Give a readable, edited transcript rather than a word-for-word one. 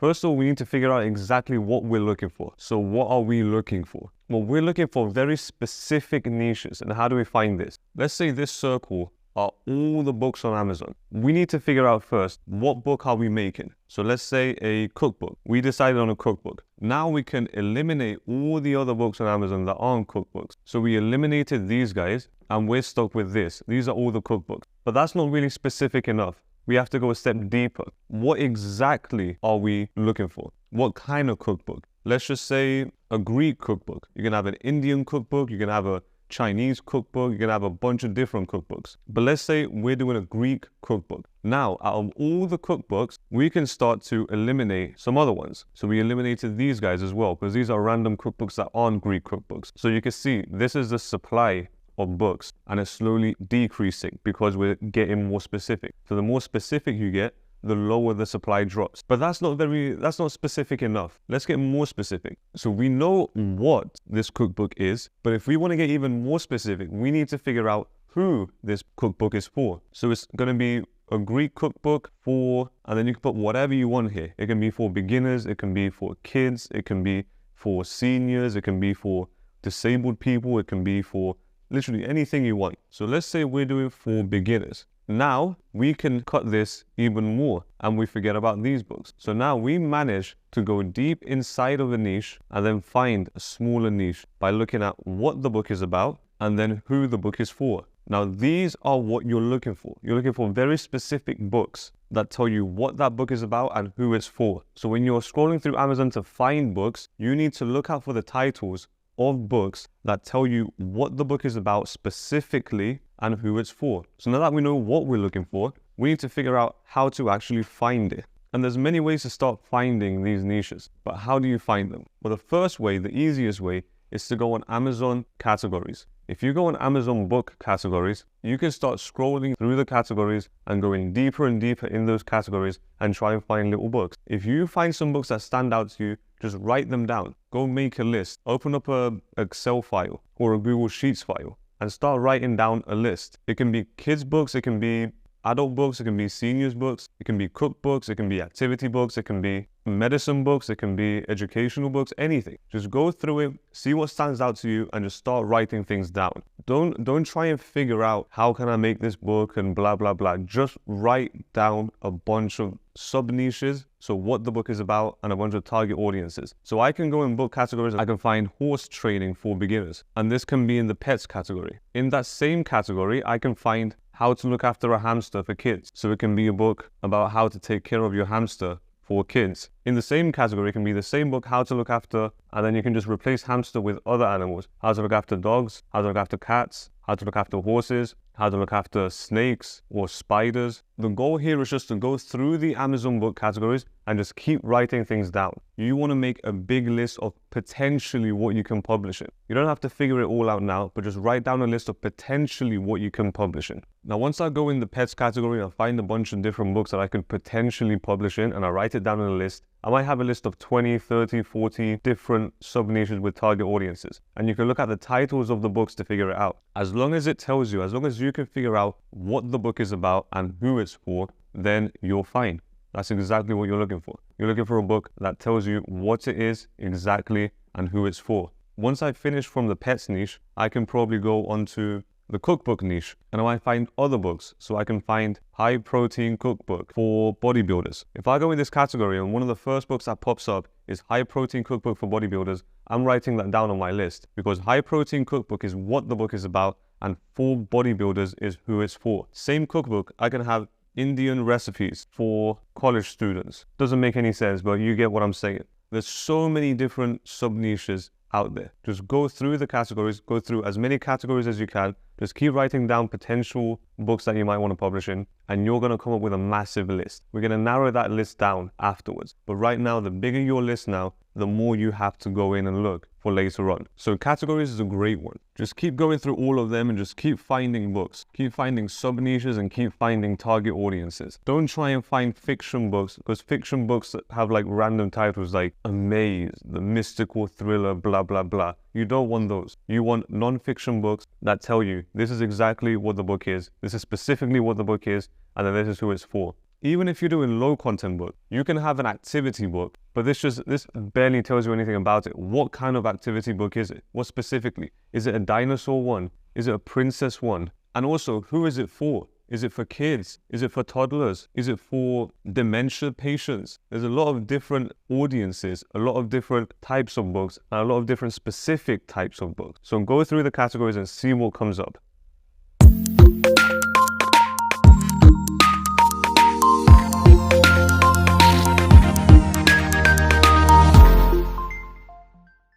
First of all, we need to figure out exactly what we're looking for. So what are we looking for? Well, we're looking for very specific niches. And how do we find this? Let's say this circle are all the books on Amazon. We need to figure out first, what book are we making? So let's say a cookbook. We decided on a cookbook. Now we can eliminate all the other books on Amazon that aren't cookbooks. So we eliminated these guys and we're stuck with this. These are all the cookbooks. But that's not really specific enough. We have to go a step deeper. What exactly are we looking for? What kind of cookbook? Let's just say a Greek cookbook. You can have an Indian cookbook. You can have a Chinese cookbook. You can have a bunch of different cookbooks. But let's say we're doing a Greek cookbook. Now, out of all the cookbooks, we can start to eliminate some other ones. So we eliminated these guys as well, because these are random cookbooks that aren't Greek cookbooks. So you can see this is the supply of books, and it's slowly decreasing because we're getting more specific. So the more specific you get, the lower the supply drops. But that's not specific enough. Let's get more specific. So we know what this cookbook is, but if we want to get even more specific, we need to figure out who this cookbook is for. So it's going to be a Greek cookbook for, and then you can put whatever you want here. It can be for beginners, it can be for kids, it can be for seniors, it can be for disabled people, it can be for literally anything you want. So let's say we're doing for beginners. Now we can cut this even more and we forget about these books. So now we manage to go deep inside of a niche and then find a smaller niche by looking at what the book is about and then who the book is for. Now these are what you're looking for. You're looking for very specific books that tell you what that book is about and who it's for. So when you're scrolling through Amazon to find books, you need to look out for the titles of books that tell you what the book is about specifically and who it's for. So now that we know what we're looking for, we need to figure out how to actually find it. And there's many ways to start finding these niches, but how do you find them? Well, the first way, the easiest way, is to go on Amazon categories. If you go on Amazon book categories, you can start scrolling through the categories and going deeper and deeper in those categories and try and find little books. If you find some books that stand out to you, just write them down. Go make a list. Open up an Excel file or a Google Sheets file and start writing down a list. It can be kids books, it can be adult books, it can be seniors books, it can be cookbooks, it can be activity books, it can be medicine books, it can be educational books, anything. Just go through it, see what stands out to you and just start writing things down. Don't try and figure out how can I make this book and blah, blah, blah. Just write down a bunch of sub niches. So what the book is about and a bunch of target audiences. So I can go in book categories, I can find horse training for beginners. And this can be in the pets category. In that same category, I can find how to look after a hamster for kids. So it can be a book about how to take care of your hamster for kids. In the same category, it can be the same book, how to look after, and then you can just replace hamster with other animals. How to look after dogs, how to look after cats, how to look after horses, how to look after snakes or spiders. The goal here is just to go through the Amazon book categories and just keep writing things down. You want to make a big list of potentially what you can publish in. You don't have to figure it all out now, but just write down a list of potentially what you can publish in. Now, once I go in the pets category, I find a bunch of different books that I could potentially publish in, and I write it down on a list. I might have a list of 20, 30, 40 different sub-niches with target audiences. And you can look at the titles of the books to figure it out. As long as it tells you, as long as you can figure out what the book is about and who it's for, then you're fine. That's exactly what you're looking for. You're looking for a book that tells you what it is exactly and who it's for. Once I finish from the pets niche, I can probably go onto the cookbook niche, and I might find other books. So I can find high protein cookbook for bodybuilders. If I go in this category and one of the first books that pops up is high protein cookbook for bodybuilders, I'm writing that down on my list because high protein cookbook is what the book is about and for bodybuilders is who it's for. Same cookbook, I can have Indian recipes for college students. Doesn't make any sense, but you get what I'm saying. There's so many different sub niches out there. Just go through the categories, go through as many categories as you can. Just keep writing down potential books that you might want to publish in, and you're going to come up with a massive list. We're going to narrow that list down afterwards. But right now, the bigger your list now, the more you have to go in and look for later on. So categories is a great one. Just keep going through all of them and just keep finding books. Keep finding sub-niches and keep finding target audiences. Don't try and find fiction books because fiction books have like random titles like A Maze, the mystical thriller, blah, blah, blah. You don't want those. You want non-fiction books that tell you this is exactly what the book is. This is specifically what the book is, and then this is who it's for. Even if you're doing low content book, you can have an activity book, but this barely tells you anything about it. What kind of activity book is it? What specifically? Is it a dinosaur one? Is it a princess one? And also, who is it for? Is it for kids? Is it for toddlers? Is it for dementia patients? There's a lot of different audiences, a lot of different types of books, and a lot of different specific types of books. So go through the categories and see what comes up.